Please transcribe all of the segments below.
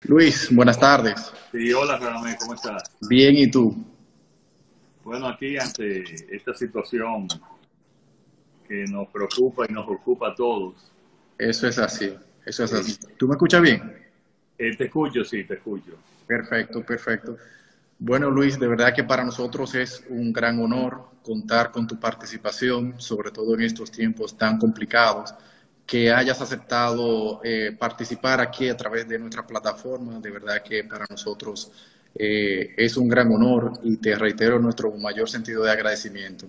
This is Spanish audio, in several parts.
Luis, buenas tardes. Sí, hola Ramón, ¿cómo estás? Bien, ¿y tú? Bueno, aquí ante esta situación que nos preocupa y nos ocupa a todos, Eso es así, eso es eh, así. ¿Tú me escuchas bien? te escucho, sí, te escucho. Perfecto, perfecto. Bueno, Luis, de verdad que para nosotros es un gran honor contar con tu participación, sobre todo en estos tiempos tan complicados, que hayas aceptado participar aquí a través de nuestra plataforma. De verdad que para nosotros es un gran honor y te reitero nuestro mayor sentido de agradecimiento.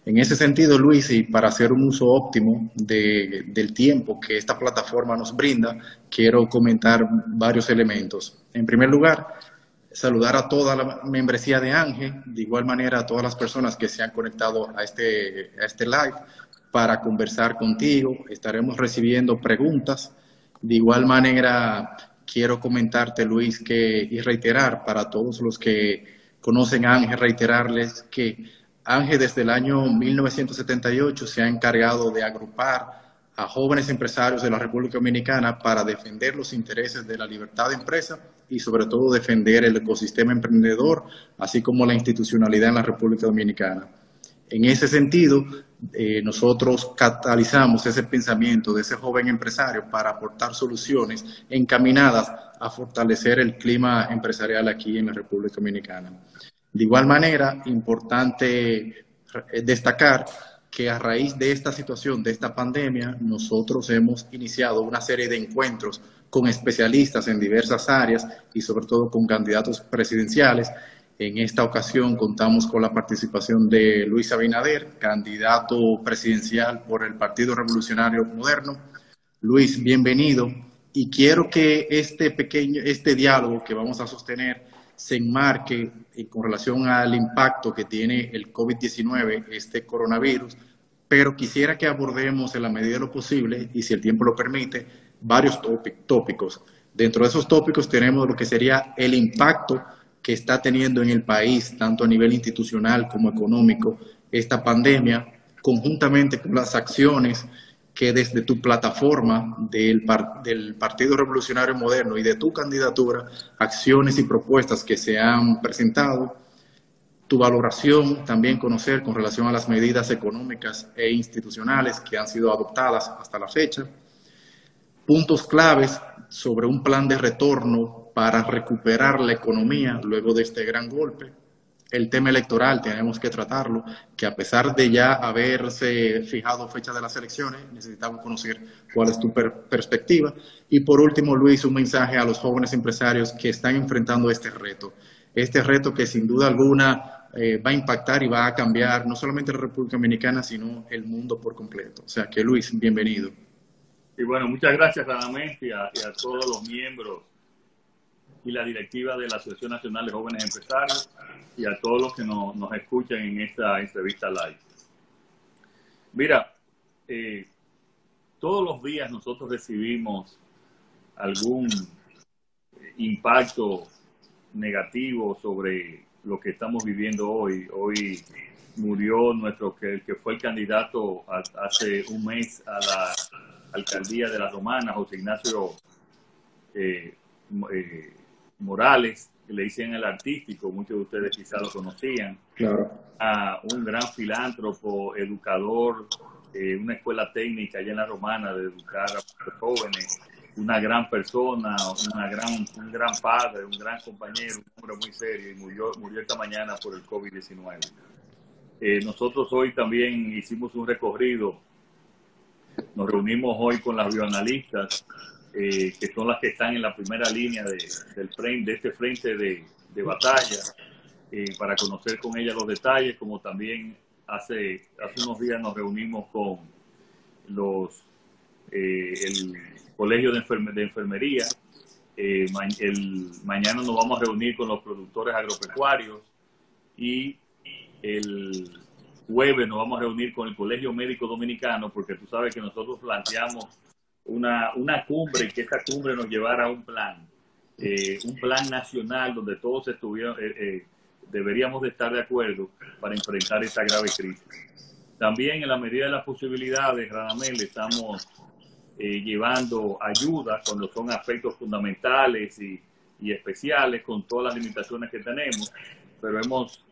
En ese sentido, Luis, y para hacer un uso óptimo del tiempo que esta plataforma nos brinda, quiero comentar varios elementos. En primer lugar, saludar a toda la membresía de Ángel, de igual manera a todas las personas que se han conectado a este live para conversar contigo. Estaremos recibiendo preguntas. De igual manera, quiero comentarte, Luis, y reiterar para todos los que conocen a Ángel, reiterarles que Ángel desde el año 1978 se ha encargado de agrupar a jóvenes empresarios de la República Dominicana para defender los intereses de la libertad de empresa y sobre todo defender el ecosistema emprendedor, así como la institucionalidad en la República Dominicana. En ese sentido, nosotros catalizamos ese pensamiento de ese joven empresario para aportar soluciones encaminadas a fortalecer el clima empresarial aquí en la República Dominicana. De igual manera, importante destacar que a raíz de esta situación, de esta pandemia, nosotros hemos iniciado una serie de encuentros con especialistas en diversas áreas y sobre todo con candidatos presidenciales. En esta ocasión contamos con la participación de Luis Abinader, candidato presidencial por el Partido Revolucionario Moderno. Luis, bienvenido. Y quiero que este diálogo que vamos a sostener se enmarque con relación al impacto que tiene el COVID-19, este coronavirus, pero quisiera que abordemos en la medida de lo posible, y si el tiempo lo permite, varios tópicos. Dentro de esos tópicos tenemos lo que sería el impacto que está teniendo en el país, tanto a nivel institucional como económico, esta pandemia, conjuntamente con las acciones que desde tu plataforma del Partido Revolucionario Moderno y de tu candidatura, acciones y propuestas que se han presentado, tu valoración, también conocer con relación a las medidas económicas e institucionales que han sido adoptadas hasta la fecha, puntos claves sobre un plan de retorno para recuperar la economía luego de este gran golpe. El tema electoral tenemos que tratarlo, que a pesar de ya haberse fijado fecha de las elecciones, necesitamos conocer cuál es tu perspectiva. Y por último, Luis, un mensaje a los jóvenes empresarios que están enfrentando este reto que sin duda alguna va a impactar y va a cambiar no solamente la República Dominicana, sino el mundo por completo. O sea que Luis, bienvenido. Y bueno, muchas gracias Radamés y a todos los miembros y la directiva de la Asociación Nacional de Jóvenes Empresarios y a todos los que nos escuchan en esta entrevista live. Mira, todos los días nosotros recibimos algún impacto negativo sobre lo que estamos viviendo hoy. Hoy murió el que fue el candidato hace un mes a la alcaldía de La Romana, José Ignacio Morales, que le dicen el artístico, muchos de ustedes quizás lo conocían. Claro. Un gran filántropo, educador, una escuela técnica allá en La Romana de educar a los jóvenes, una gran persona, un gran padre, un gran compañero, un hombre muy serio, y murió esta mañana por el COVID-19. Nosotros hoy también hicimos un recorrido, nos reunimos hoy con las bioanalistas, que son las que están en la primera línea de este frente de batalla, para conocer con ellas los detalles, como también hace unos días nos reunimos con el Colegio de Enfermería. Mañana nos vamos a reunir con los productores agropecuarios y el jueves nos vamos a reunir con el Colegio Médico Dominicano, porque tú sabes que nosotros planteamos una cumbre y que esta cumbre nos llevara a un plan nacional donde todos deberíamos de estar de acuerdo para enfrentar esta grave crisis. También en la medida de las posibilidades, Radamel, estamos llevando ayuda cuando son aspectos fundamentales y y especiales con todas las limitaciones que tenemos, pero hemos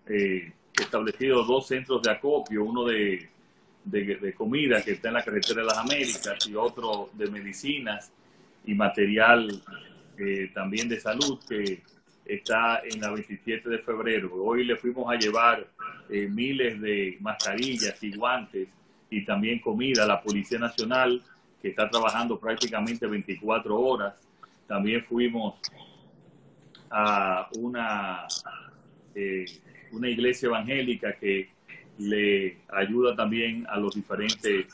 establecido 2 centros de acopio, uno de comida que está en la carretera de las Américas y otro de medicinas y material también de salud que está en la 27 de febrero. Hoy le fuimos a llevar miles de mascarillas y guantes y también comida a la Policía Nacional, que está trabajando prácticamente 24 horas. También fuimos a una iglesia evangélica que le ayuda también a los diferentes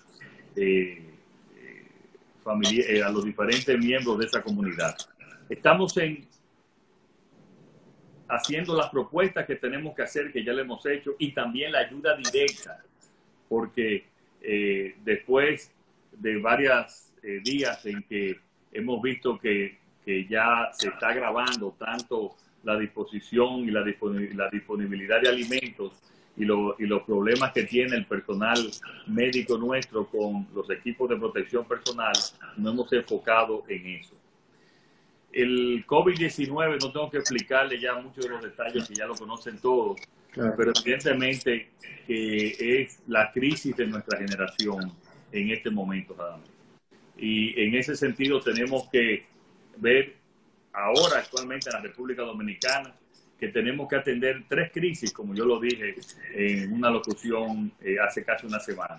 a los diferentes miembros de esa comunidad. Estamos haciendo las propuestas que tenemos que hacer, que ya le hemos hecho, y también la ayuda directa, porque después de varios días en que hemos visto que ya se está agravando tanto la disposición y la disponibilidad de alimentos y los problemas que tiene el personal médico nuestro con los equipos de protección personal, nos hemos enfocado en eso. El COVID-19, no tengo que explicarle ya muchos de los detalles que ya lo conocen todos, claro, pero evidentemente que es la crisis de nuestra generación en este momento, Radamés. Y en ese sentido tenemos que ver ahora actualmente en la República Dominicana que tenemos que atender 3 crisis, como yo lo dije en una locución hace casi una semana.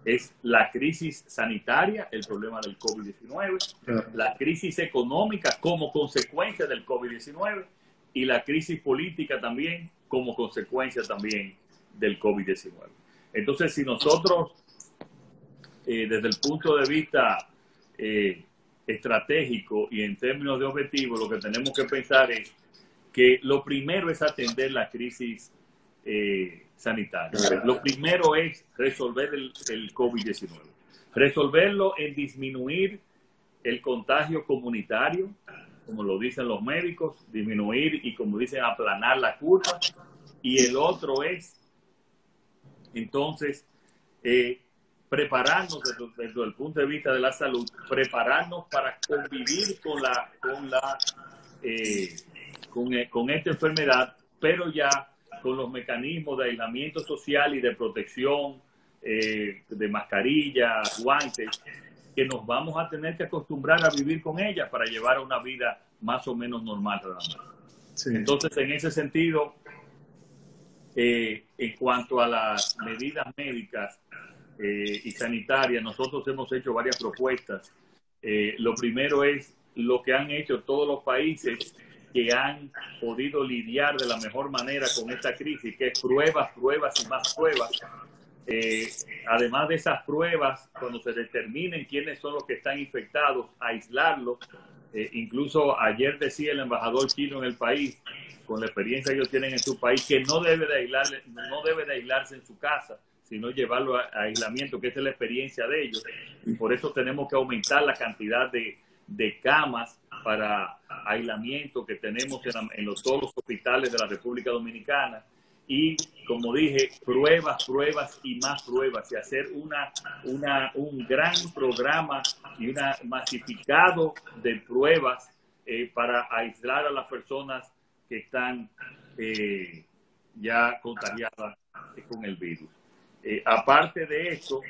Es la crisis sanitaria, el problema del COVID-19, la crisis económica como consecuencia del COVID-19 y la crisis política también como consecuencia también del COVID-19. Entonces, si nosotros, desde el punto de vista estratégico y en términos de objetivos, lo que tenemos que pensar es que lo primero es atender la crisis sanitaria. Lo primero es resolver el COVID-19. Resolverlo en disminuir el contagio comunitario, como lo dicen los médicos, disminuir y, como dicen, aplanar la curva. Y el otro es, entonces, prepararnos desde el punto de vista de la salud, prepararnos para convivir con esta enfermedad, pero ya con los mecanismos de aislamiento social y de protección, de mascarillas, guantes, que nos vamos a tener que acostumbrar a vivir con ellas para llevar una vida más o menos normal. Sí. Entonces, en ese sentido, en cuanto a las medidas médicas y sanitarias, nosotros hemos hecho varias propuestas. Lo primero es lo que han hecho todos los países que han podido lidiar de la mejor manera con esta crisis, que es pruebas y más pruebas. Además de esas pruebas, cuando se determinen quiénes son los que están infectados, aislarlos. Incluso ayer decía el embajador chino en el país, con la experiencia que ellos tienen en su país, que no debe de aislarse en su casa, sino llevarlo a aislamiento, que esa es la experiencia de ellos. Y por eso tenemos que aumentar la cantidad de camas para aislamiento que tenemos en todos los hospitales de la República Dominicana. Y, como dije, pruebas y más pruebas, y hacer un gran programa y un masificado de pruebas para aislar a las personas que están ya contagiadas con el virus. Aparte de eso,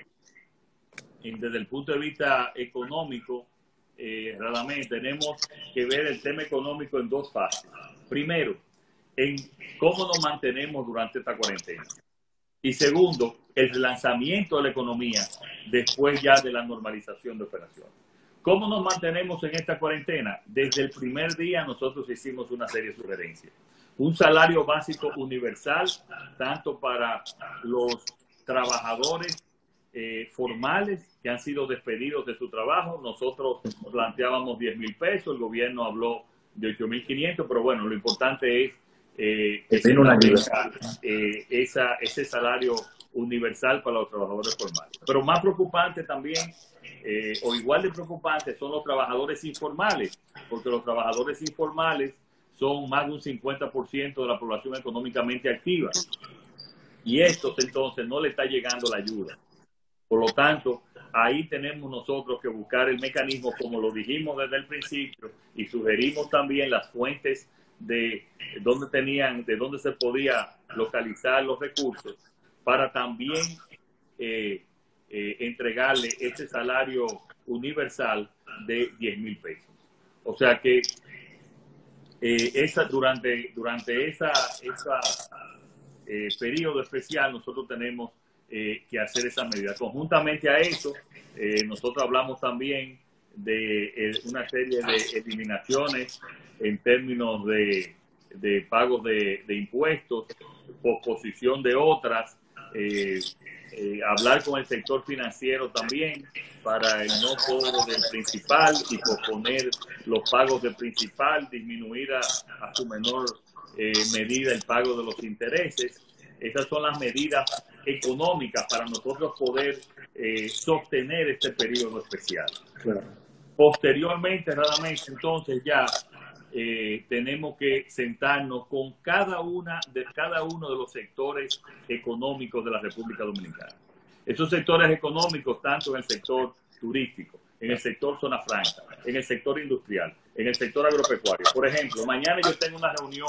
desde el punto de vista económico, realmente tenemos que ver el tema económico en 2 fases. Primero, en cómo nos mantenemos durante esta cuarentena. Y segundo, el relanzamiento de la economía después ya de la normalización de operaciones. ¿Cómo nos mantenemos en esta cuarentena? Desde el primer día nosotros hicimos una serie de sugerencias. Un salario básico universal, tanto para los trabajadores formales que han sido despedidos de su trabajo. Nosotros planteábamos 10,000 pesos, el gobierno habló de 8,500, pero bueno, lo importante es que se establezca ese salario universal para los trabajadores formales. Pero más preocupante también, o igual de preocupante, son los trabajadores informales, porque los trabajadores informales son más de un 50% de la población económicamente activa. Y estos entonces no le está llegando la ayuda. Por lo tanto, ahí tenemos nosotros que buscar el mecanismo, como lo dijimos desde el principio, y sugerimos también las fuentes de dónde se podía localizar los recursos para también entregarle ese salario universal de 10,000 pesos. O sea que durante esa periodo especial nosotros tenemos que hacer esa medida. Conjuntamente a eso, nosotros hablamos también de una serie de eliminaciones en términos de pagos de impuestos, posposición de otras, hablar con el sector financiero también para el no cobro del principal y posponer los pagos del principal, disminuir a su menor medida el pago de los intereses. Esas son las medidas económicas para nosotros poder sostener este periodo especial. Claro. Posteriormente, realmente, entonces ya tenemos que sentarnos con cada uno de los sectores económicos de la República Dominicana. Esos sectores económicos, tanto en el sector turístico, en el sector zona franca, en el sector industrial, en el sector agropecuario. Por ejemplo, mañana yo tengo una reunión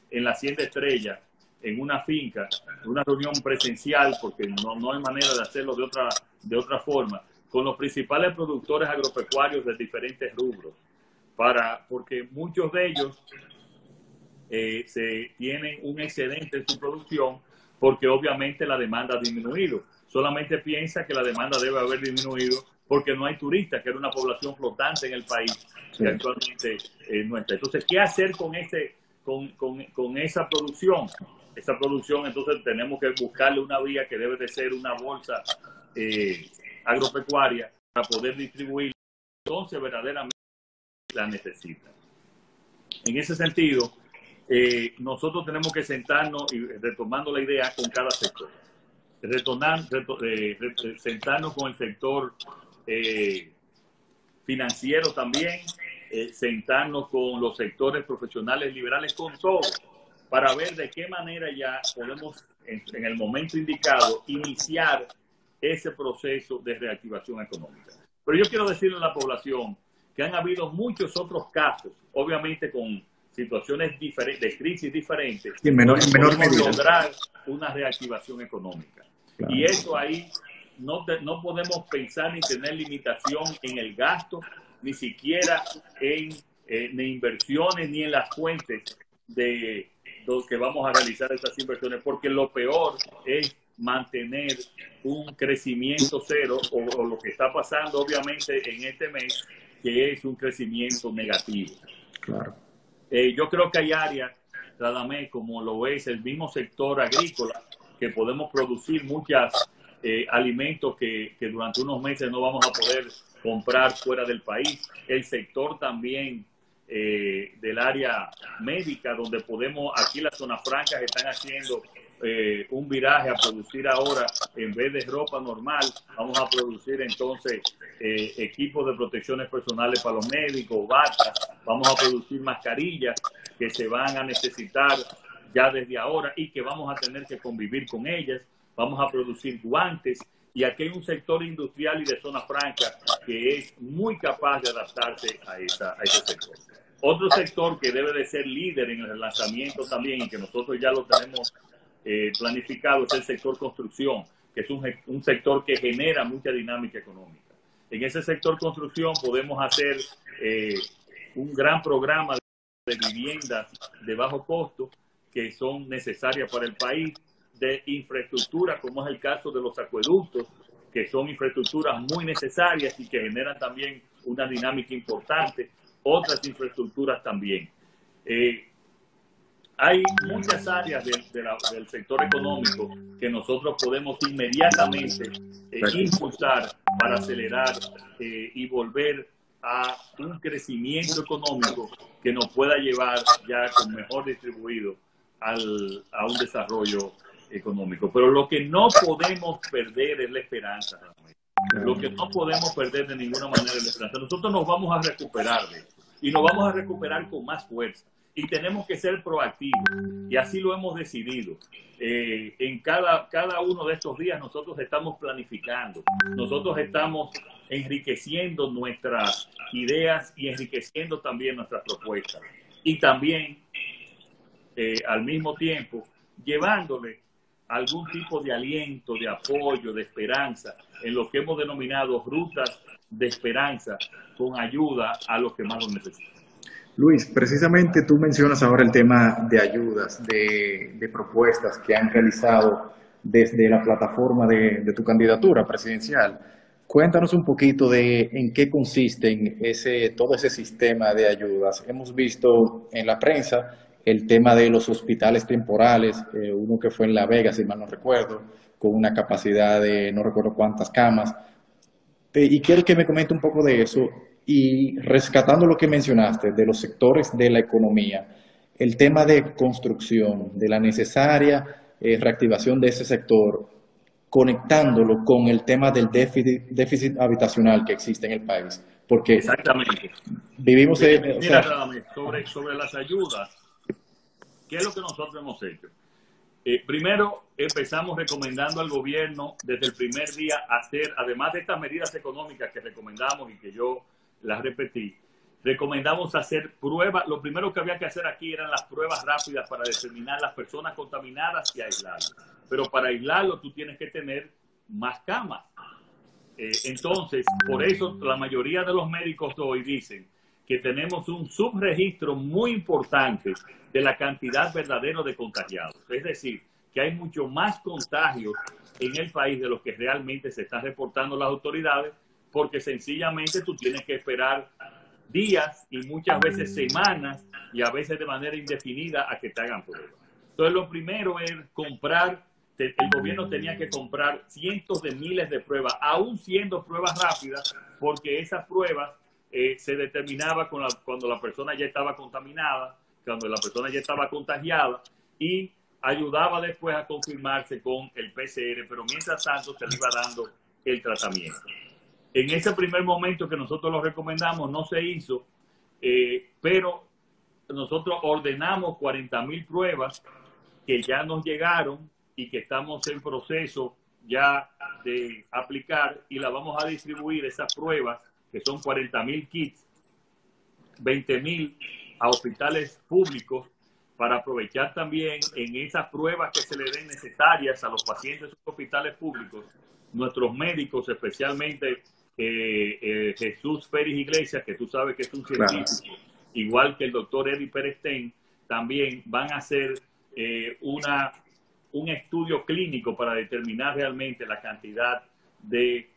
en la Hacienda Estrella, en una finca, una reunión presencial, porque no hay manera de hacerlo de otra forma, con los principales productores agropecuarios de diferentes rubros, porque muchos de ellos tienen un excedente en su producción, porque obviamente la demanda ha disminuido. Solamente piensa que la demanda debe haber disminuido porque no hay turistas, que era una población flotante en el país, que actualmente no está. Entonces, ¿qué hacer con esa producción? Esa producción, entonces tenemos que buscarle una vía que debe de ser una bolsa agropecuaria para poder distribuir. Entonces, verdaderamente la necesita. En ese sentido, nosotros tenemos que sentarnos y retomando la idea con cada sector. Sentarnos con el sector financiero también, sentarnos con los sectores profesionales liberales, con todos, para ver de qué manera ya podemos, en el momento indicado, iniciar ese proceso de reactivación económica. Pero yo quiero decirle a la población que han habido muchos otros casos, obviamente con situaciones diferentes, de crisis diferentes, en menor medida, lograr una reactivación económica. Claro. Y eso ahí no podemos pensar ni tener limitación en el gasto, ni siquiera en ni inversiones, ni en las fuentes de los que vamos a realizar estas inversiones, porque lo peor es mantener un crecimiento cero o lo que está pasando obviamente en este mes, que es un crecimiento negativo. Claro. Yo creo que hay áreas, Radamés, como lo es el mismo sector agrícola, que podemos producir muchos alimentos que durante unos meses no vamos a poder comprar fuera del país. El sector también del área médica, donde aquí las zonas francas están haciendo un viraje a producir ahora, en vez de ropa normal, vamos a producir entonces equipos de protecciones personales para los médicos, batas, vamos a producir mascarillas que se van a necesitar ya desde ahora y que vamos a tener que convivir con ellas, vamos a producir guantes, y aquí hay un sector industrial y de zona franca que es muy capaz de adaptarse a ese sector. Otro sector que debe de ser líder en el lanzamiento también, y que nosotros ya lo tenemos planificado, es el sector construcción, que es un sector que genera mucha dinámica económica. En ese sector construcción podemos hacer un gran programa de viviendas de bajo costo que son necesarias para el país, de infraestructura, como es el caso de los acueductos, que son infraestructuras muy necesarias y que generan también una dinámica importante, otras infraestructuras también. Hay muchas áreas del sector económico que nosotros podemos inmediatamente impulsar para acelerar y volver a un crecimiento económico que nos pueda llevar ya con mejor distribuido a un desarrollo económico. Pero lo que no podemos perder es la esperanza. Lo que no podemos perder de ninguna manera es la esperanza. Nosotros nos vamos a recuperar de eso, y nos vamos a recuperar con más fuerza. y tenemos que ser proactivos, y así lo hemos decidido. En cada uno de estos días nosotros estamos planificando, nosotros estamos enriqueciendo nuestras ideas y enriqueciendo también nuestras propuestas, y también al mismo tiempo llevándole algún tipo de aliento, de apoyo, de esperanza en lo que hemos denominado rutas de esperanza con ayuda a los que más lo necesitan. Luis, precisamente tú mencionas ahora el tema de ayudas, de propuestas que han realizado desde la plataforma de tu candidatura presidencial. Cuéntanos un poquito de en qué consiste todo ese sistema de ayudas. Hemos visto en la prensa el tema de los hospitales temporales, uno que fue en La Vega, si mal no recuerdo, con una capacidad de no recuerdo cuántas camas. Y quiero que me comente un poco de eso y rescatando lo que mencionaste de los sectores de la economía, el tema de construcción, de la necesaria reactivación de ese sector, conectándolo con el tema del déficit habitacional que existe en el país. Porque exactamente. Vivimos Mira, sobre las ayudas, ¿qué es lo que nosotros hemos hecho? Primero, empezamos recomendando al gobierno desde el primer día hacer, además de estas medidas económicas que recomendamos y que yo las repetí, recomendamos hacer pruebas. Lo primero que había que hacer aquí eran las pruebas rápidas para determinar las personas contaminadas y aislarlas. Pero para aislarlo tú tienes que tener más camas. Entonces, por eso la mayoría de los médicos hoy dicen que tenemos un subregistro muy importante de la cantidad verdadera de contagiados. Es decir, que hay mucho más contagios en el país de los que realmente se están reportando las autoridades, porque sencillamente tú tienes que esperar días y muchas veces semanas y a veces de manera indefinida a que te hagan pruebas. Entonces, lo primero es comprar. El gobierno tenía que comprar cientos de miles de pruebas, aún siendo pruebas rápidas, porque esas pruebas se determinaba cuando la persona ya estaba contaminada, cuando la persona ya estaba contagiada, y ayudaba después a confirmarse con el PCR, pero mientras tanto se le iba dando el tratamiento. En ese primer momento que nosotros lo recomendamos no se hizo, pero nosotros ordenamos 40,000 pruebas que ya nos llegaron y que estamos en proceso ya de aplicar, y la vamos a distribuir esas pruebas, que son 40,000 kits, 20,000 a hospitales públicos, para aprovechar también en esas pruebas que se le den necesarias a los pacientes de los hospitales públicos. Nuestros médicos, especialmente Jesús Pérez Iglesias, que tú sabes que es un científico, igual que el doctor Eddie Perestén, también van a hacer un estudio clínico para determinar realmente la cantidad de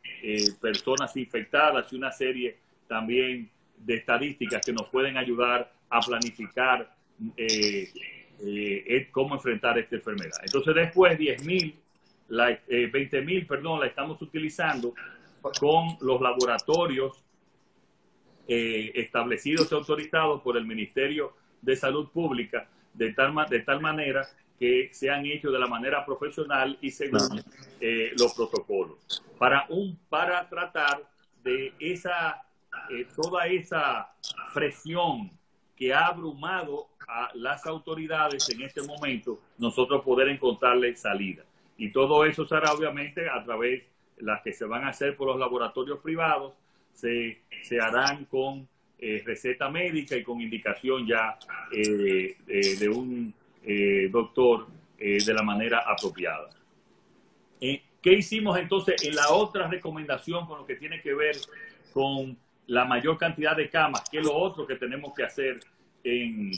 personas infectadas y una serie también de estadísticas que nos pueden ayudar a planificar cómo enfrentar esta enfermedad. Entonces, después 20,000, la estamos utilizando con los laboratorios establecidos y autorizados por el Ministerio de Salud Pública, de tal manera que se han hecho de la manera profesional y según los protocolos, para tratar de toda esa presión que ha abrumado a las autoridades en este momento, nosotros poder encontrarle salida. Y todo eso será obviamente a través de las que se van a hacer por los laboratorios privados, se harán con receta médica y con indicación ya de un doctor de la manera apropiada. ¿Qué hicimos entonces en la otra recomendación con lo que tiene que ver con la mayor cantidad de camas? ¿Qué es lo otro que tenemos que hacer en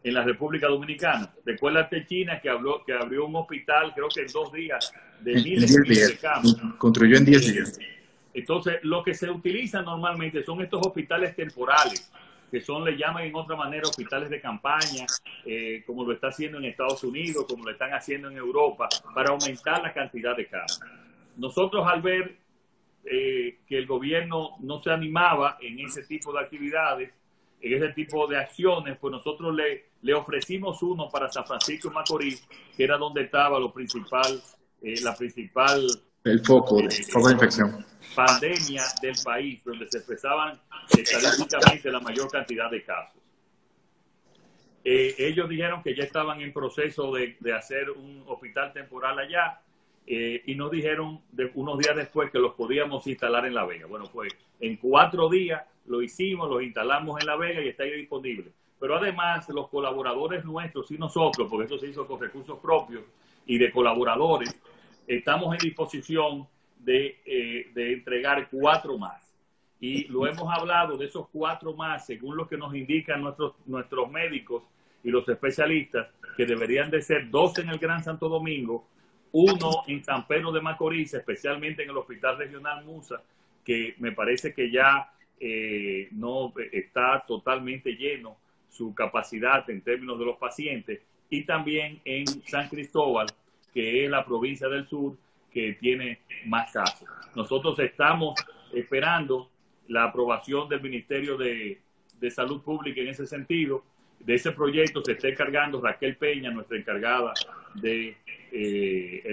la República Dominicana? Recuérdate China que abrió un hospital, creo que en 2 días, de miles y miles de camas. Construyó en 10 días. Entonces, lo que se utiliza normalmente son estos hospitales temporales, que le llaman en otra manera hospitales de campaña, como lo está haciendo en Estados Unidos, como lo están haciendo en Europa, para aumentar la cantidad de camas. Nosotros, al ver que el gobierno no se animaba en ese tipo de actividades, en ese tipo de acciones, pues nosotros le ofrecimos uno para San Francisco de Macorís, que era donde estaba la principal el foco de infección, pandemia del país, donde se expresaban estadísticamente la mayor cantidad de casos. Ellos dijeron que ya estaban en proceso de hacer un hospital temporal allá y nos dijeron unos días después que los podíamos instalar en La Vega. Bueno, pues en 4 días lo hicimos, los instalamos en La Vega y está ahí disponible. Pero además los colaboradores nuestros y nosotros, porque eso se hizo con recursos propios y de colaboradores, estamos en disposición de entregar 4 más. Y lo hemos hablado de esos 4 más, según lo que nos indican nuestros médicos y los especialistas, que deberían de ser 2 en el Gran Santo Domingo, 1 en San Pedro de Macorís, especialmente en el Hospital Regional Musa, que me parece que ya no está totalmente lleno su capacidad en términos de los pacientes, y también en San Cristóbal, que es la provincia del sur que tiene más casos. Nosotros estamos esperando la aprobación del Ministerio de Salud Pública en ese sentido. De ese proyecto se está encargando Raquel Peña, nuestra encargada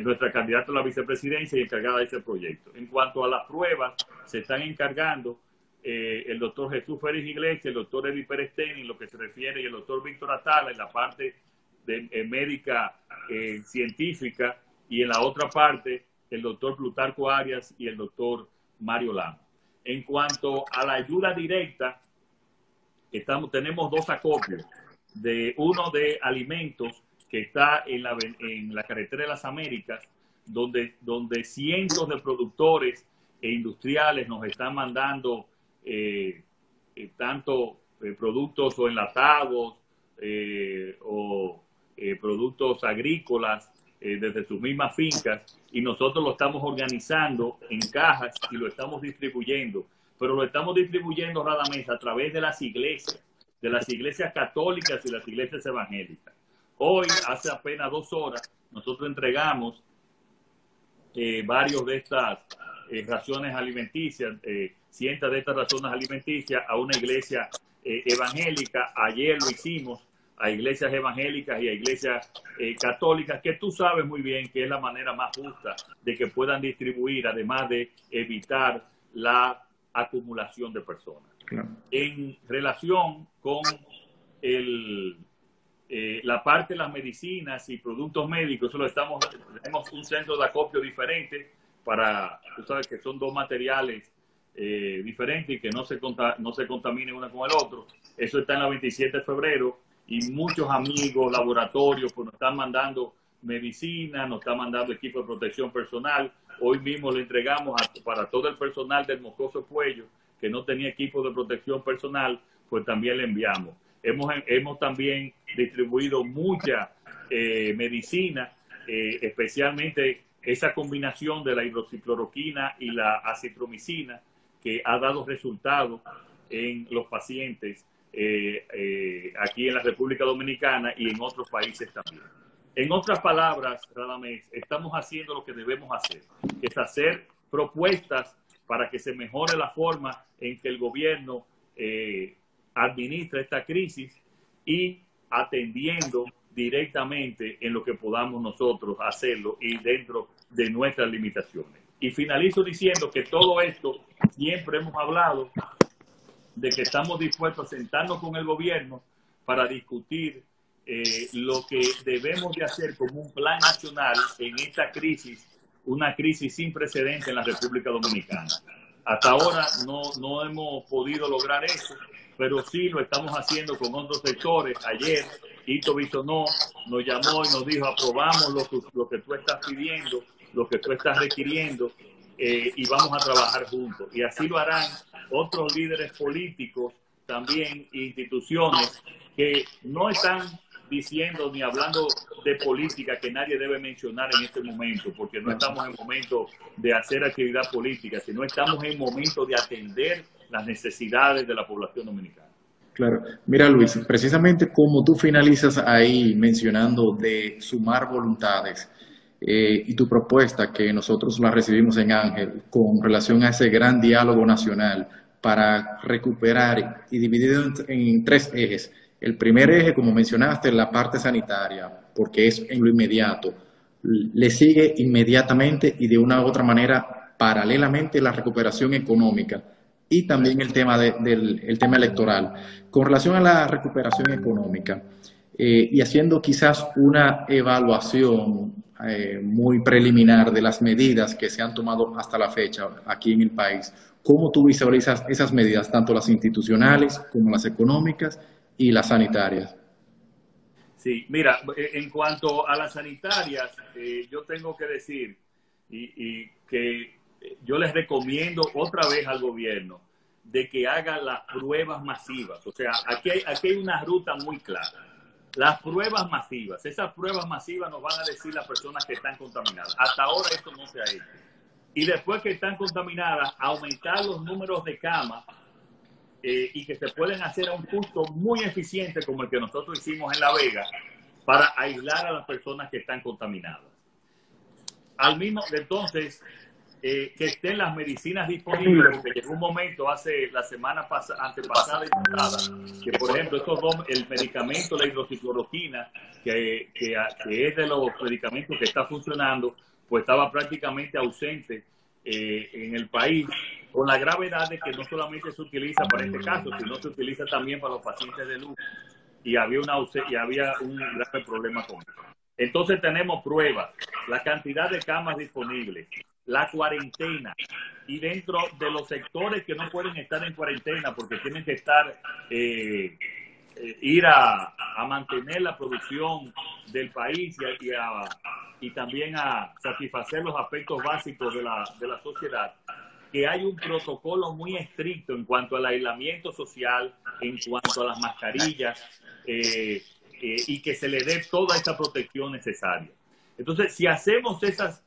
nuestra candidata a la vicepresidencia y encargada de ese proyecto. En cuanto a las pruebas, se están encargando el doctor Jesús Félix Iglesias, el doctor Eddie Pérez Teni, en lo que se refiere, y el doctor Víctor Atala en la parte médica científica, y en la otra parte el doctor Plutarco Arias y el doctor Mario Lama. En cuanto a la ayuda directa, tenemos 2 acopios, uno de alimentos que está en la carretera de las Américas, donde cientos de productores e industriales nos están mandando tanto productos o enlatados o productos agrícolas desde sus mismas fincas, y nosotros lo estamos organizando en cajas y lo estamos distribuyendo, pero lo estamos distribuyendo, Radamés, a través de las iglesias católicas y las iglesias evangélicas. Hoy, hace apenas 2 horas, nosotros entregamos varios de estas raciones alimenticias, cientos de estas raciones alimenticias a una iglesia evangélica. Ayer lo hicimos a iglesias evangélicas y a iglesias católicas, que tú sabes muy bien que es la manera más justa de que puedan distribuir, además de evitar la acumulación de personas. Claro. En relación con la parte de las medicinas y productos médicos, tenemos un centro de acopio diferente tú sabes que son 2 materiales diferentes y que no se contaminen uno con el otro. Eso está en la 27 de febrero y muchos amigos, laboratorios, pues nos están mandando medicina, nos están mandando equipo de protección personal. Hoy mismo le entregamos para todo el personal del Moscoso Puello que no tenía equipo de protección personal, pues también le enviamos. Hemos también distribuido mucha medicina, especialmente esa combinación de la hidroxicloroquina y la acitromicina, que ha dado resultados en los pacientes aquí en la República Dominicana y en otros países también. En otras palabras, Radamés, estamos haciendo lo que debemos hacer, que es hacer propuestas para que se mejore la forma en que el gobierno administra esta crisis, y atendiendo directamente en lo que podamos nosotros hacerlo y dentro de nuestras limitaciones. Y finalizo diciendo que todo esto siempre hemos hablado de que estamos dispuestos a sentarnos con el gobierno para discutir lo que debemos de hacer como un plan nacional en esta crisis, una crisis sin precedentes en la República Dominicana. Hasta ahora no hemos podido lograr eso, pero sí lo estamos haciendo con otros sectores. Ayer Ito Bisonó nos llamó y nos dijo: aprobamos lo que tú estás pidiendo, lo que tú estás requiriendo, y vamos a trabajar juntos. Y así lo harán otros líderes políticos también, instituciones que no están diciendo ni hablando de política, que nadie debe mencionar en este momento, porque no estamos en momento de hacer actividad política, sino estamos en momento de atender las necesidades de la población dominicana. Claro. Mira, Luis, precisamente como tú finalizas ahí mencionando de sumar voluntades y tu propuesta, que nosotros la recibimos en Ángel, con relación a ese gran diálogo nacional para recuperar y dividido en 3 ejes. El primer eje, como mencionaste, la parte sanitaria, porque es en lo inmediato. Le sigue inmediatamente y de una u otra manera, paralelamente, la recuperación económica y también el tema, el tema electoral. Con relación a la recuperación económica, y haciendo quizás una evaluación muy preliminar de las medidas que se han tomado hasta la fecha aquí en el país, ¿cómo tú visualizas esas medidas, tanto las institucionales como las económicas y las sanitarias? Sí, mira, en cuanto a las sanitarias, yo tengo que decir y que yo les recomiendo otra vez al gobierno de que haga las pruebas masivas. O sea, aquí hay una ruta muy clara. Las pruebas masivas, esas pruebas masivas nos van a decir las personas que están contaminadas. Hasta ahora esto no se ha hecho. Y después que están contaminadas, aumentar los números de camas y que se pueden hacer a un costo muy eficiente como el que nosotros hicimos en La Vega para aislar a las personas que están contaminadas. Al mismo, entonces, que estén las medicinas disponibles, porque llegó un momento hace la semana antepasada y pasada, que por ejemplo, el medicamento, la hidroxicloroquina, que es de los medicamentos que está funcionando, pues estaba prácticamente ausente en el país, con la gravedad de que no solamente se utiliza para este caso, sino se utiliza también para los pacientes de luz, y había un grave problema con eso. Entonces tenemos pruebas, la cantidad de camas disponibles, la cuarentena, y dentro de los sectores que no pueden estar en cuarentena porque tienen que estar ir a mantener la producción del país y también a satisfacer los aspectos básicos de la sociedad, que hay un protocolo muy estricto en cuanto al aislamiento social, en cuanto a las mascarillas, y que se le dé toda esa protección necesaria. Entonces, si hacemos esas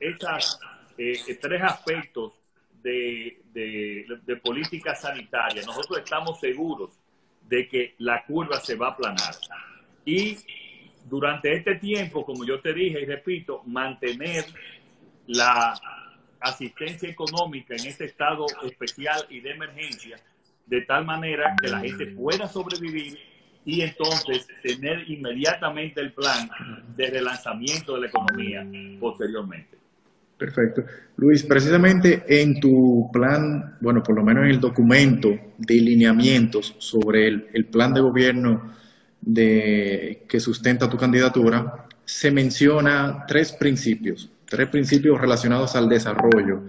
tres aspectos de política sanitaria, nosotros estamos seguros de que la curva se va a aplanar. Y durante este tiempo, como yo te dije y repito, mantener la asistencia económica en este estado especial y de emergencia, de tal manera que la gente pueda sobrevivir y entonces tener inmediatamente el plan de relanzamiento de la economía posteriormente. Perfecto. Luis, precisamente en tu plan, bueno, por lo menos en el documento de lineamientos sobre el plan de gobierno que sustenta tu candidatura, se menciona tres principios relacionados al desarrollo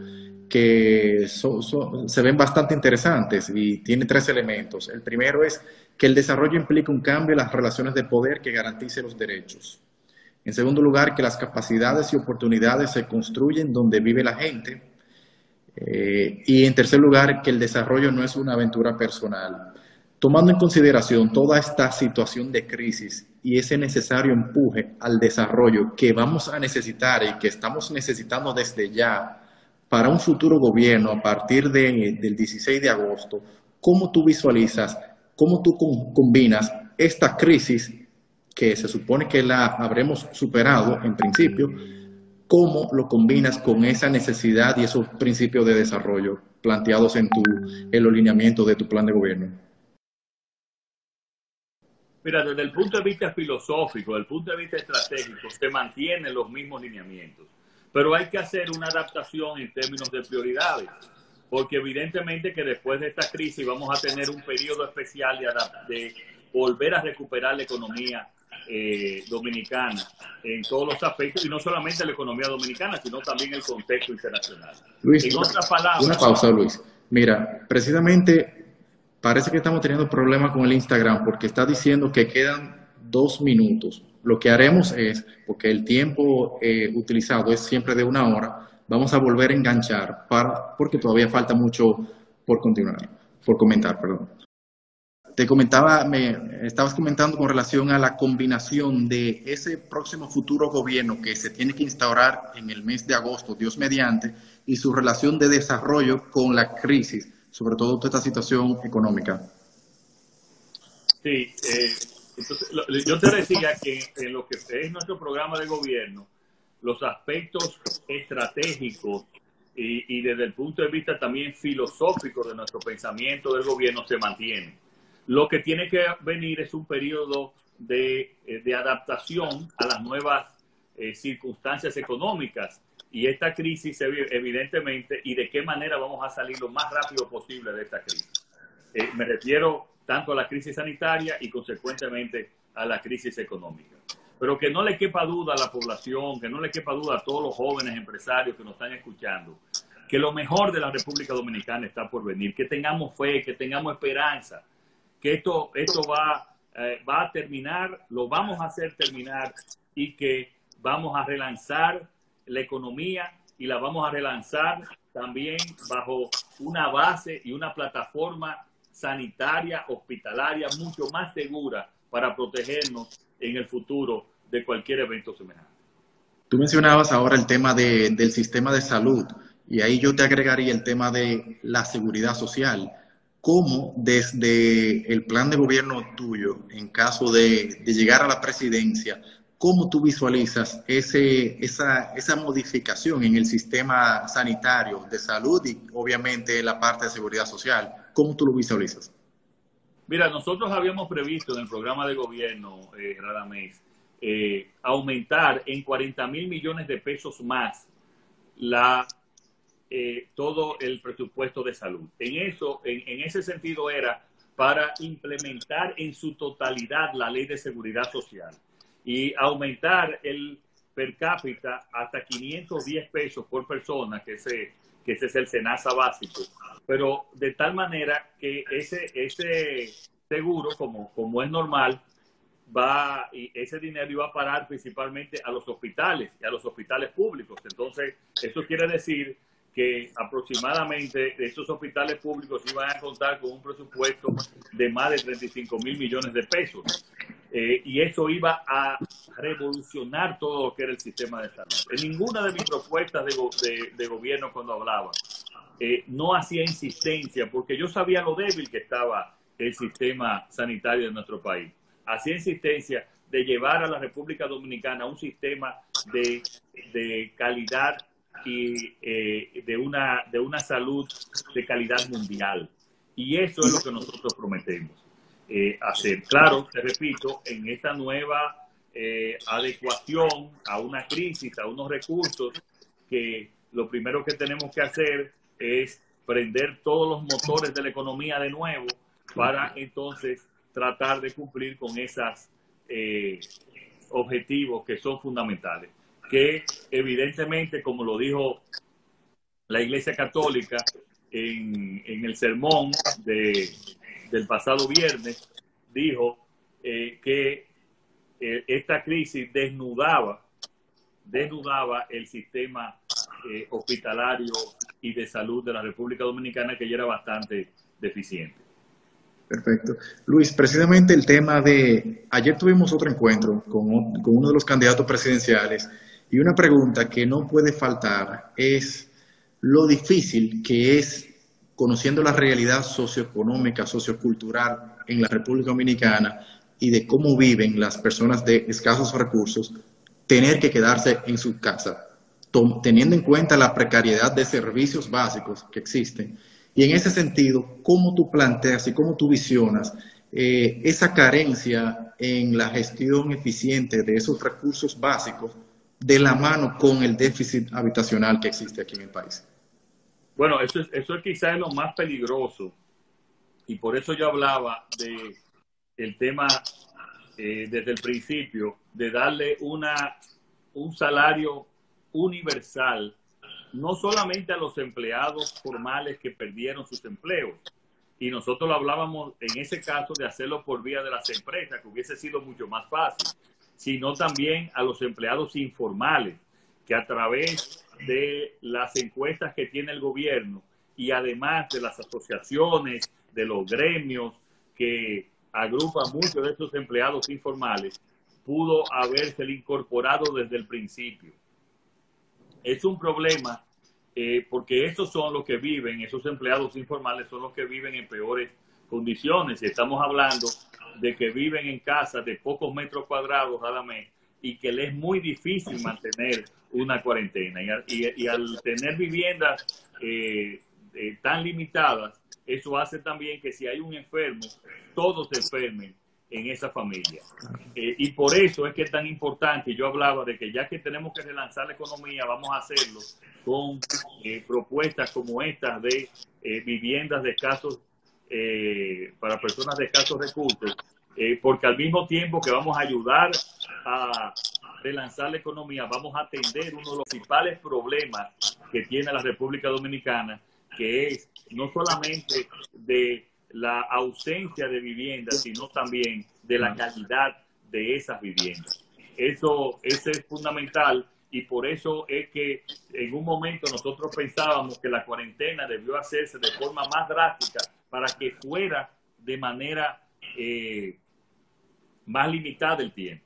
que se ven bastante interesantes y tiene tres elementos. El primero es que el desarrollo implica un cambio en las relaciones de poder que garantice los derechos. En segundo lugar, que las capacidades y oportunidades se construyen donde vive la gente. Y en tercer lugar, que el desarrollo no es una aventura personal. Tomando en consideración toda esta situación de crisis y ese necesario empuje al desarrollo que vamos a necesitar y que estamos necesitando desde ya para un futuro gobierno a partir del 16 de agosto, ¿cómo tú visualizas, cómo tú combinas esta crisis que se supone que la habremos superado en principio, cómo lo combinas con esa necesidad y esos principios de desarrollo planteados en el alineamiento de tu plan de gobierno? Mira, desde el punto de vista filosófico, desde el punto de vista estratégico, se mantienen los mismos lineamientos, pero hay que hacer una adaptación en términos de prioridades, porque evidentemente que después de esta crisis vamos a tener un periodo especial de volver a recuperar la economía dominicana en todos los aspectos, y no solamente la economía dominicana, sino también el contexto internacional. Luis, en otras palabras, una pausa, Luis. Mira, precisamente parece que estamos teniendo problemas con el Instagram porque está diciendo que quedan 2 minutos. Lo que haremos es, porque el tiempo utilizado es siempre de 1 hora, vamos a volver a enganchar porque todavía falta mucho por comentar, perdón. Te comentaba, me estabas comentando con relación a la combinación de ese próximo futuro gobierno que se tiene que instaurar en el mes de agosto, Dios mediante, y su relación de desarrollo con la crisis, sobre todo toda esta situación económica. Sí, entonces, yo te decía que en lo que es nuestro programa de gobierno, los aspectos estratégicos y desde el punto de vista también filosófico de nuestro pensamiento del gobierno se mantienen. Lo que tiene que venir es un periodo de adaptación a las nuevas circunstancias económicas y esta crisis, evidentemente, y de qué manera vamos a salir lo más rápido posible de esta crisis. Me refiero tanto a la crisis sanitaria y, consecuentemente, a la crisis económica. Pero que no le quepa duda a la población, que no le quepa duda a todos los jóvenes empresarios que nos están escuchando, que lo mejor de la República Dominicana está por venir, que tengamos fe, que tengamos esperanza, que esto va a terminar, lo vamos a hacer terminar y que vamos a relanzar la economía y la vamos a relanzar también bajo una base y una plataforma sanitaria, hospitalaria, mucho más segura para protegernos en el futuro de cualquier evento semejante. Tú mencionabas ahora el tema del sistema de salud y ahí yo te agregaría el tema de la seguridad social. ¿Cómo desde el plan de gobierno tuyo, en caso de llegar a la presidencia, cómo tú visualizas esa modificación en el sistema sanitario de salud y obviamente la parte de seguridad social? ¿Cómo tú lo visualizas? Mira, nosotros habíamos previsto en el programa de gobierno, Radamés, aumentar en 40.000 millones de pesos más todo el presupuesto de salud. En ese sentido era para implementar en su totalidad la ley de seguridad social y aumentar el per cápita hasta 510 pesos por persona, que ese es el SENASA básico, pero de tal manera que ese seguro, como es normal, y ese dinero iba a parar principalmente a los hospitales y a los hospitales públicos. Entonces, eso quiere decir que aproximadamente esos hospitales públicos iban a contar con un presupuesto de más de 35.000 millones de pesos. Y eso iba a revolucionar todo lo que era el sistema de salud. En ninguna de mis propuestas de gobierno cuando hablaba, no hacía insistencia, porque yo sabía lo débil que estaba el sistema sanitario de nuestro país. Hacía insistencia de llevar a la República Dominicana a un sistema de calidad y de una salud de calidad mundial. Y eso es lo que nosotros prometemos hacer. Claro, te repito, en esta nueva adecuación a una crisis, a unos recursos, que lo primero que tenemos que hacer es prender todos los motores de la economía de nuevo para entonces tratar de cumplir con esos objetivos que son fundamentales. Que evidentemente, como lo dijo la Iglesia Católica en el sermón del pasado viernes, dijo que esta crisis desnudaba el sistema hospitalario y de salud de la República Dominicana, que ya era bastante deficiente. Perfecto. Luis, precisamente el tema ayer tuvimos otro encuentro con uno de los candidatos presidenciales y una pregunta que no puede faltar es lo difícil que es, conociendo la realidad socioeconómica, sociocultural en la República Dominicana y de cómo viven las personas de escasos recursos, tener que quedarse en su casa, teniendo en cuenta la precariedad de servicios básicos que existen. Y en ese sentido, ¿cómo tú planteas y cómo tú visionas esa carencia en la gestión eficiente de esos recursos básicos de la mano con el déficit habitacional que existe aquí en el país? Bueno, eso es quizás lo más peligroso, y por eso yo hablaba del tema desde el principio, de darle un salario universal, no solamente a los empleados formales que perdieron sus empleos, y nosotros lo hablábamos en ese caso de hacerlo por vía de las empresas, que hubiese sido mucho más fácil, sino también a los empleados informales, que a través de las encuestas que tiene el gobierno y además de las asociaciones, de los gremios que agrupan muchos de estos empleados informales, pudo haberse incorporado desde el principio. Es un problema porque esos son los que viven, esos empleados informales son los que viven en peores condiciones. Y estamos hablando de que viven en casas de pocos metros cuadrados cada mes y que les es muy difícil mantener una cuarentena. Y al tener viviendas tan limitadas, eso hace también que si hay un enfermo, todos se enfermen en esa familia. Y por eso es que es tan importante, y yo hablaba de que ya que tenemos que relanzar la economía, vamos a hacerlo con propuestas como estas de viviendas de escasos, para personas de escasos recursos, porque al mismo tiempo que vamos a ayudar a relanzar la economía, vamos a atender uno de los principales problemas que tiene la República Dominicana, que es no solamente de la ausencia de viviendas, sino también de la calidad de esas viviendas. Eso es fundamental, y por eso es que en un momento nosotros pensábamos que la cuarentena debió hacerse de forma más drástica para que fuera de manera más limitada el tiempo.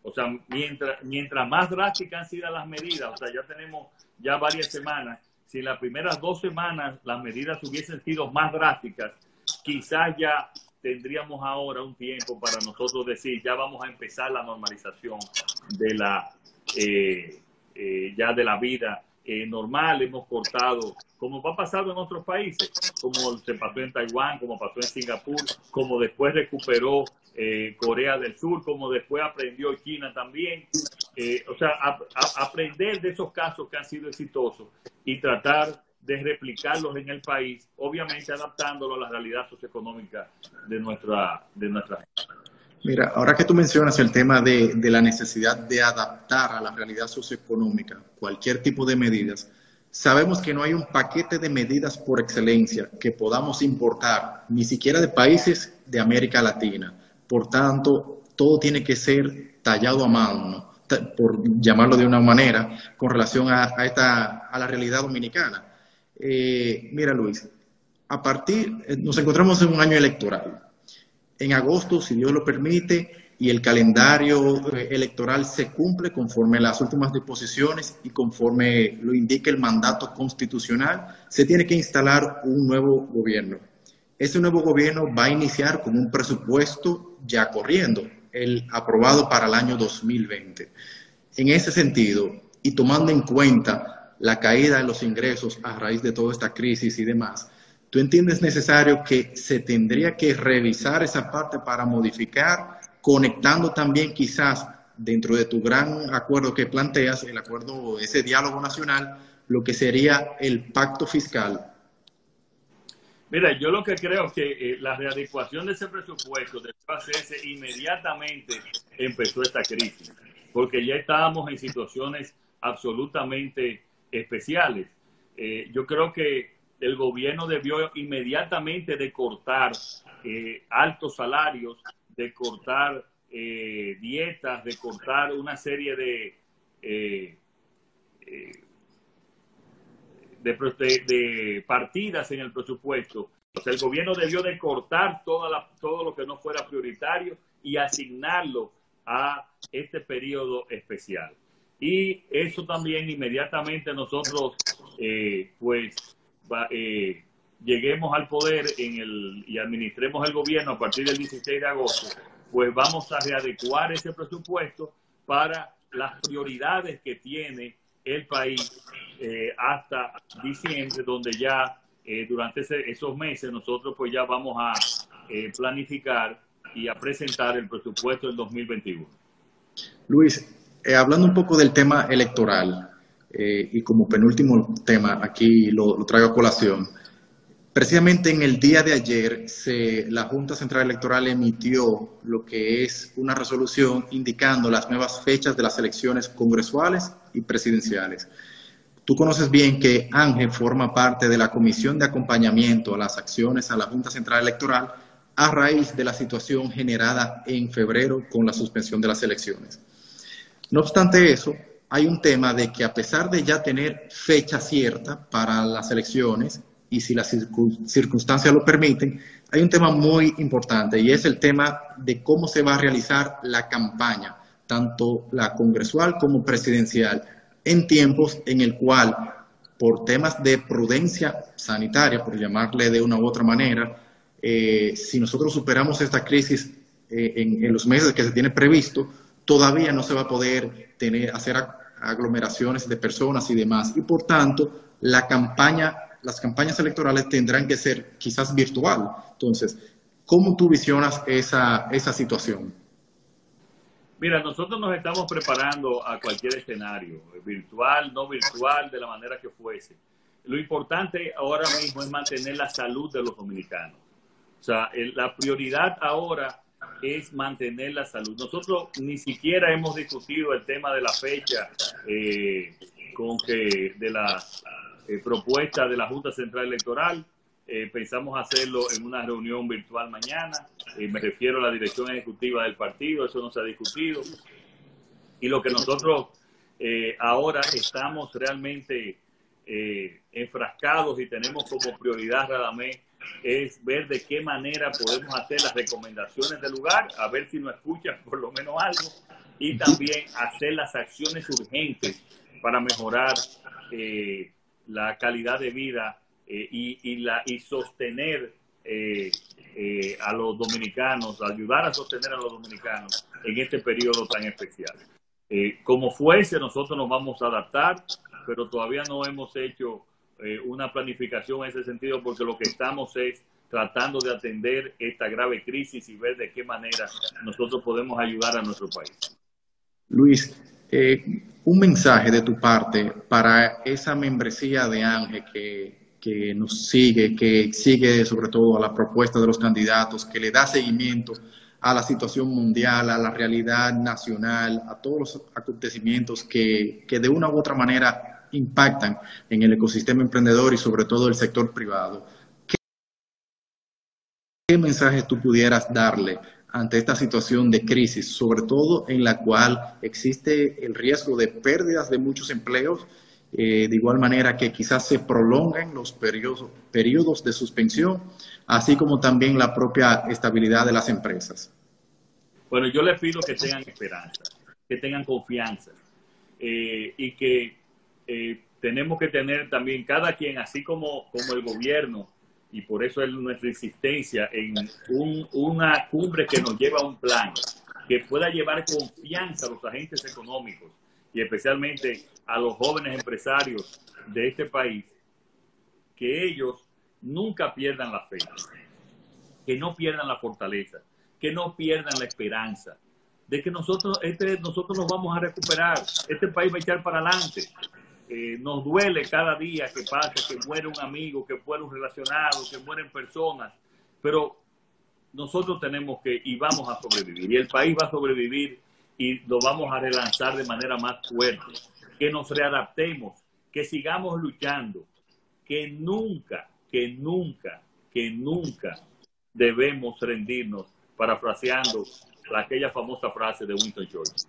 O sea, mientras más drásticas han sido las medidas, o sea, ya tenemos ya varias semanas, si en las primeras 2 semanas las medidas hubiesen sido más drásticas, quizás ya tendríamos ahora un tiempo para nosotros decir, ya vamos a empezar la normalización de la ya de la vida normal. Hemos cortado, como ha pasado en otros países, como se pasó en Taiwán, como pasó en Singapur, como después recuperó Corea del Sur, como después aprendió China también. O sea, aprender de esos casos que han sido exitosos y tratar de replicarlos en el país, obviamente adaptándolo a la realidad socioeconómica de nuestra gente. Mira, ahora que tú mencionas el tema de la necesidad de adaptar a la realidad socioeconómica cualquier tipo de medidas, sabemos que no hay un paquete de medidas por excelencia que podamos importar, ni siquiera de países de América Latina. Por tanto, todo tiene que ser tallado a mano, ¿no? Por llamarlo de una manera, con relación a la realidad dominicana. Mira, Luis, nos encontramos en un año electoral. En agosto, si Dios lo permite, y el calendario electoral se cumple conforme a las últimas disposiciones y conforme lo indica el mandato constitucional, se tiene que instalar un nuevo gobierno. Ese nuevo gobierno va a iniciar con un presupuesto ya corriendo, el aprobado para el año 2020. En ese sentido, y tomando en cuenta la caída de los ingresos a raíz de toda esta crisis y demás, ¿tú entiendes necesario que se tendría que revisar esa parte para modificar, conectando también quizás dentro de tu gran acuerdo que planteas, el acuerdo, ese diálogo nacional, lo que sería el pacto fiscal? Mira, yo lo que creo es que la readecuación de ese presupuesto debe hacerse inmediatamente empezó esta crisis, porque ya estábamos en situaciones absolutamente especiales. Yo creo que el gobierno debió inmediatamente de cortar altos salarios, de cortar dietas, de cortar una serie de partidas en el presupuesto. O sea, el gobierno debió de cortar todo lo que no fuera prioritario y asignarlo a este periodo especial. Y eso también inmediatamente nosotros, lleguemos al poder y administremos el gobierno a partir del 16 de agosto, pues vamos a readecuar ese presupuesto para las prioridades que tiene el país hasta diciembre, donde ya durante esos meses nosotros pues ya vamos a planificar y a presentar el presupuesto del 2021. Luis, hablando un poco del tema electoral, y como penúltimo tema, aquí lo traigo a colación. Precisamente en el día de ayer, la Junta Central Electoral emitió lo que es una resolución indicando las nuevas fechas de las elecciones congresuales y presidenciales. Tú conoces bien que Ángel forma parte de la Comisión de Acompañamiento a las Acciones a la Junta Central Electoral a raíz de la situación generada en febrero con la suspensión de las elecciones. No obstante eso, hay un tema de que a pesar de ya tener fecha cierta para las elecciones, y si las circunstancias lo permiten, hay un tema muy importante y es el tema de cómo se va a realizar la campaña, tanto la congresual como presidencial, en tiempos en el cual, por temas de prudencia sanitaria, por llamarle de una u otra manera, si nosotros superamos esta crisis en los meses que se tiene previsto, todavía no se va a poder hacer aglomeraciones de personas y demás, y por tanto las campañas electorales tendrán que ser quizás virtual. Entonces, ¿cómo tú visionas esa situación? Mira, nosotros nos estamos preparando a cualquier escenario, virtual, no virtual, de la manera que fuese. Lo importante ahora mismo es mantener la salud de los dominicanos. O sea, la prioridad ahora es mantener la salud. Nosotros ni siquiera hemos discutido el tema de la fecha de la propuesta de la Junta Central Electoral. Pensamos hacerlo en una reunión virtual mañana. Me refiero a la dirección ejecutiva del partido, eso no se ha discutido. Y lo que nosotros ahora estamos realmente enfrascados y tenemos como prioridad, Radamés, es ver de qué manera podemos hacer las recomendaciones del lugar, a ver si nos escuchan por lo menos algo, y también hacer las acciones urgentes para mejorar la calidad de vida y sostener a los dominicanos, ayudar a sostener a los dominicanos en este periodo tan especial. Como fuese, nosotros nos vamos a adaptar, pero todavía no hemos hecho una planificación en ese sentido, porque lo que estamos es tratando de atender esta grave crisis y ver de qué manera nosotros podemos ayudar a nuestro país. Luis, un mensaje de tu parte para esa membresía de ANGE que nos sigue, que sigue sobre todo a la propuesta de los candidatos, que le da seguimiento a la situación mundial, a la realidad nacional, a todos los acontecimientos que de una u otra manera impactan en el ecosistema emprendedor y sobre todo el sector privado. ¿Qué mensaje tú pudieras darle ante esta situación de crisis, sobre todo en la cual existe el riesgo de pérdidas de muchos empleos, de igual manera que quizás se prolonguen los periodos de suspensión, así como también la propia estabilidad de las empresas? Bueno, yo les pido que tengan esperanza, que tengan confianza y que tenemos que tener también cada quien, así como el gobierno, y por eso es nuestra insistencia en una cumbre que nos lleva a un plan que pueda llevar confianza a los agentes económicos y especialmente a los jóvenes empresarios de este país, que ellos nunca pierdan la fe, que no pierdan la fortaleza, que no pierdan la esperanza de que nosotros nos vamos a recuperar, este país va a echar para adelante. Nos duele cada día que pasa, que muere un amigo, que muere un relacionado, que mueren personas, pero nosotros tenemos y vamos a sobrevivir, y el país va a sobrevivir y lo vamos a relanzar de manera más fuerte, que nos readaptemos, que sigamos luchando, que nunca debemos rendirnos, parafraseando aquella famosa frase de Winston Churchill.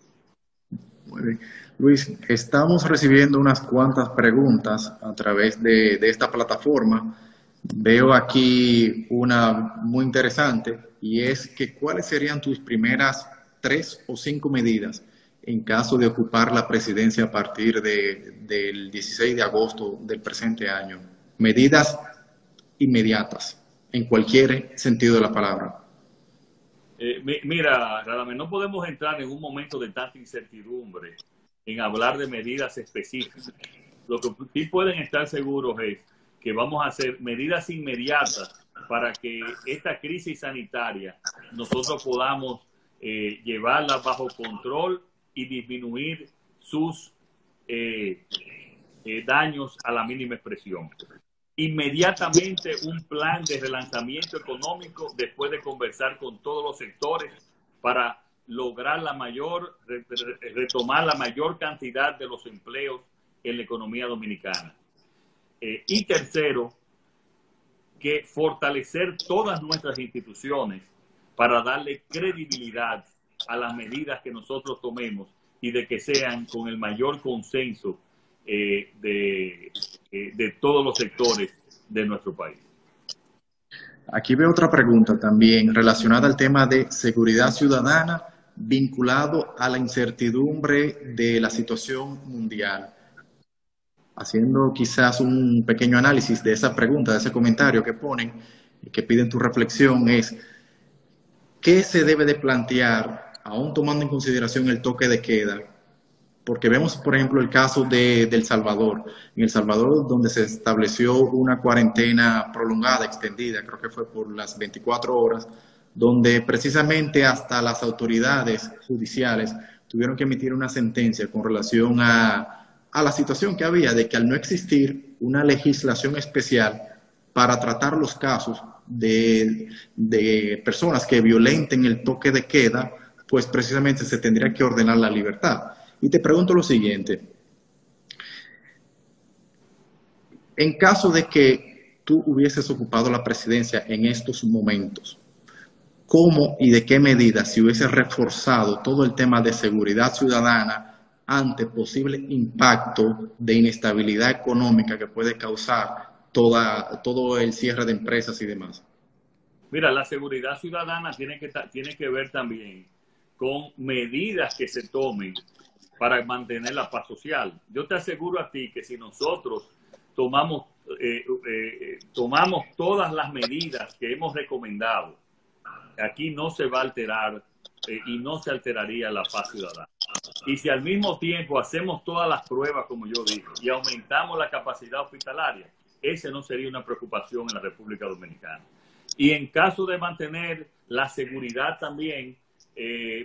Muy bien. Luis, estamos recibiendo unas cuantas preguntas a través de esta plataforma. Veo aquí una muy interesante y es que ¿cuáles serían tus primeras 3 o 5 medidas en caso de ocupar la presidencia a partir del 16 de agosto del presente año? Medidas inmediatas, en cualquier sentido de la palabra. Mira, Radamés, no podemos entrar en un momento de tanta incertidumbre en hablar de medidas específicas. Lo que sí pueden estar seguros es que vamos a hacer medidas inmediatas para que esta crisis sanitaria nosotros podamos llevarla bajo control y disminuir sus daños a la mínima expresión. Inmediatamente un plan de relanzamiento económico después de conversar con todos los sectores para lograr retomar la mayor cantidad de los empleos en la economía dominicana. Y tercero, que fortalecer todas nuestras instituciones para darle credibilidad a las medidas que nosotros tomemos y de que sean con el mayor consenso de todos los sectores de nuestro país. Aquí veo otra pregunta también relacionada al tema de seguridad ciudadana vinculado a la incertidumbre de la situación mundial. Haciendo quizás un pequeño análisis de esa pregunta, de ese comentario que ponen y que piden tu reflexión es ¿qué se debe de plantear, aún tomando en consideración el toque de queda? Porque vemos, por ejemplo, el caso de El Salvador. En El Salvador, donde se estableció una cuarentena prolongada, extendida, creo que fue por las 24 horas, donde precisamente hasta las autoridades judiciales tuvieron que emitir una sentencia con relación a la situación que había de que al no existir una legislación especial para tratar los casos, de personas que violenten el toque de queda, pues precisamente se tendría que ordenar la libertad. Y te pregunto lo siguiente, en caso de que tú hubieses ocupado la presidencia en estos momentos, ¿cómo y de qué medida se hubiese reforzado todo el tema de seguridad ciudadana ante posible impacto de inestabilidad económica que puede causar todo el cierre de empresas y demás? Mira, la seguridad ciudadana tiene que ver también con medidas que se tomen para mantener la paz social. Yo te aseguro a ti que si nosotros tomamos todas las medidas que hemos recomendado, aquí no se va a alterar y no se alteraría la paz ciudadana. Y si al mismo tiempo hacemos todas las pruebas, como yo dije, y aumentamos la capacidad hospitalaria, ese no sería una preocupación en la República Dominicana. Y en caso de mantener la seguridad también,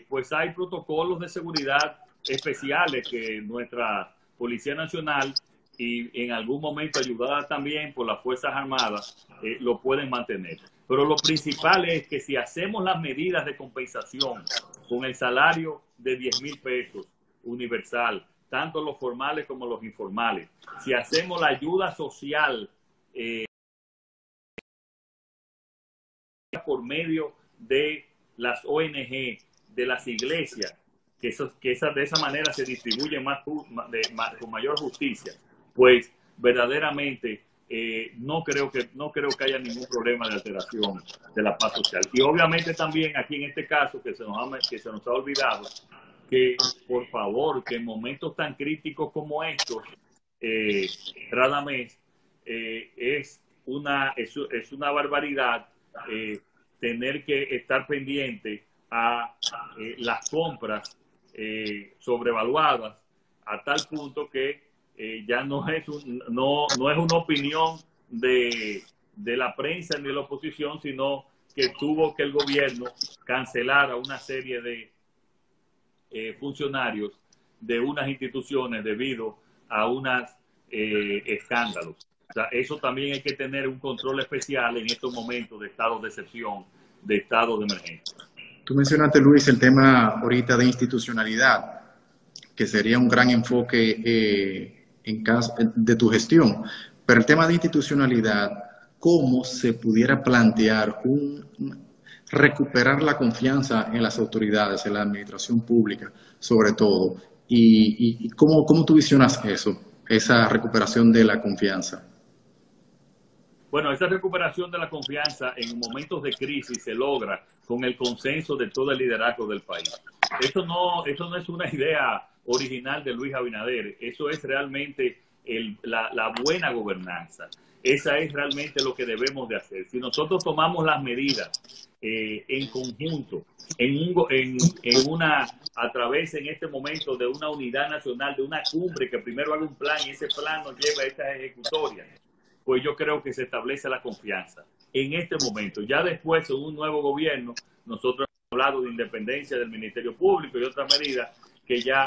pues hay protocolos de seguridad especiales que nuestra Policía Nacional y en algún momento ayudada también por las Fuerzas Armadas lo pueden mantener. Pero lo principal es que si hacemos las medidas de compensación con el salario de 10,000 pesos universal, tanto los formales como los informales, si hacemos la ayuda social por medio de las ONG, de las iglesias, de esa manera se distribuye con mayor justicia, pues verdaderamente no creo que haya ningún problema de alteración de la paz social. Y obviamente también aquí en este caso que se nos ha olvidado, que por favor, que en momentos tan críticos como estos, Radamés, es una barbaridad tener que estar pendiente a las compras sobrevaluadas a tal punto que ya no es una opinión de la prensa ni de la oposición, sino que tuvo que el gobierno cancelar a una serie de funcionarios de unas instituciones debido a unos escándalos. O sea, eso también hay que tener un control especial en estos momentos de estado de excepción, de estado de emergencia. Tú mencionaste, Luis, el tema ahorita de institucionalidad, que sería un gran enfoque en caso de tu gestión. Pero el tema de institucionalidad, ¿cómo se pudiera plantear recuperar la confianza en las autoridades, en la administración pública, sobre todo? ¿Y cómo tú visionas eso, esa recuperación de la confianza? Bueno, esa recuperación de la confianza en momentos de crisis se logra con el consenso de todo el liderazgo del país. Eso no es una idea original de Luis Abinader, eso es realmente la buena gobernanza. Esa es realmente lo que debemos de hacer. Si nosotros tomamos las medidas en conjunto, a través en este momento de una unidad nacional, de una cumbre que primero haga un plan y ese plan nos lleva a estas ejecutorias, pues yo creo que se establece la confianza. En este momento, ya después de un nuevo gobierno, nosotros hemos hablado de independencia del Ministerio Público y otras medidas que ya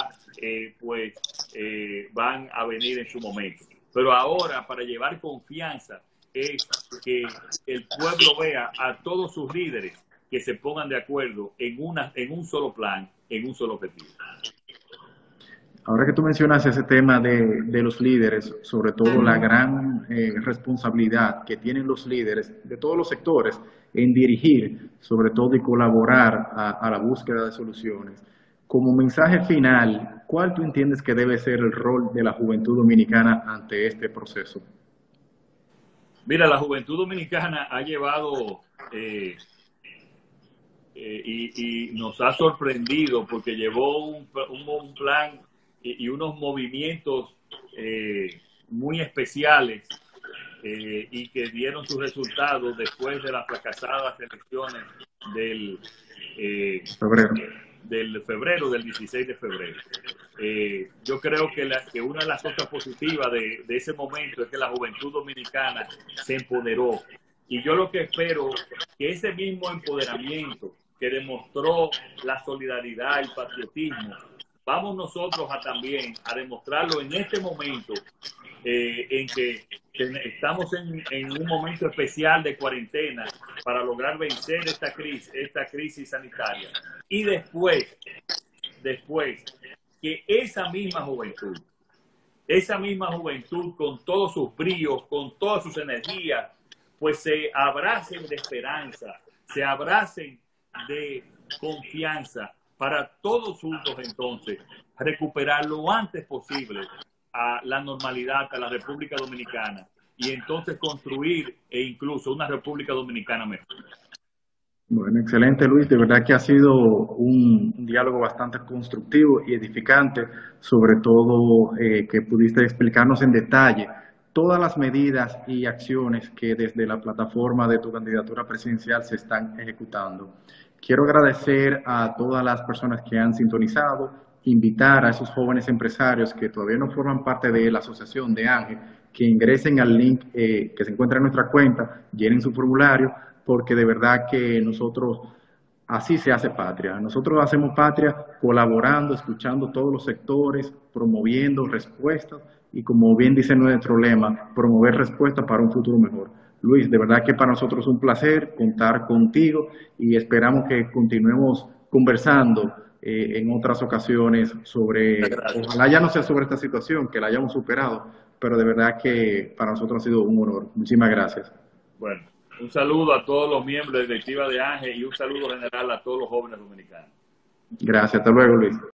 van a venir en su momento. Pero ahora, para llevar confianza, es que el pueblo vea a todos sus líderes que se pongan de acuerdo en un solo plan, en un solo objetivo. Ahora que tú mencionas ese tema de los líderes, sobre todo la gran responsabilidad que tienen los líderes de todos los sectores en dirigir, sobre todo, y colaborar a la búsqueda de soluciones. Como mensaje final, ¿cuál tú entiendes que debe ser el rol de la juventud dominicana ante este proceso? Mira, la juventud dominicana ha llevado y nos ha sorprendido porque llevó un plan y unos movimientos muy especiales y que dieron sus resultados después de las fracasadas elecciones del febrero, del 16 de febrero. Yo creo que una de las cosas positivas de ese momento es que la juventud dominicana se empoderó. Y yo lo que espero que ese mismo empoderamiento que demostró la solidaridad, el patriotismo, vamos nosotros también a demostrarlo en este momento en que estamos en un momento especial de cuarentena para lograr vencer esta crisis sanitaria. Y después, que esa misma juventud con todos sus bríos, con todas sus energías, pues se abracen de esperanza, se abracen de confianza para todos juntos entonces recuperar lo antes posible a la normalidad, a la República Dominicana, y entonces construir e incluso una República Dominicana mejor. Bueno, excelente Luis, de verdad que ha sido un diálogo bastante constructivo y edificante, sobre todo que pudiste explicarnos en detalle todas las medidas y acciones que desde la plataforma de tu candidatura presidencial se están ejecutando. Quiero agradecer a todas las personas que han sintonizado, invitar a esos jóvenes empresarios que todavía no forman parte de la asociación de Ángel, que ingresen al link que se encuentra en nuestra cuenta, llenen su formulario, porque de verdad que nosotros, así se hace patria. Nosotros hacemos patria colaborando, escuchando todos los sectores, promoviendo respuestas y, como bien dice nuestro lema, promover respuestas para un futuro mejor. Luis, de verdad que para nosotros es un placer contar contigo y esperamos que continuemos conversando en otras ocasiones sobre, ojalá ya no sea sobre esta situación, que la hayamos superado, pero de verdad que para nosotros ha sido un honor. Muchísimas gracias. Bueno, un saludo a todos los miembros de Directiva de Ángel y un saludo general a todos los jóvenes dominicanos. Gracias, hasta luego Luis.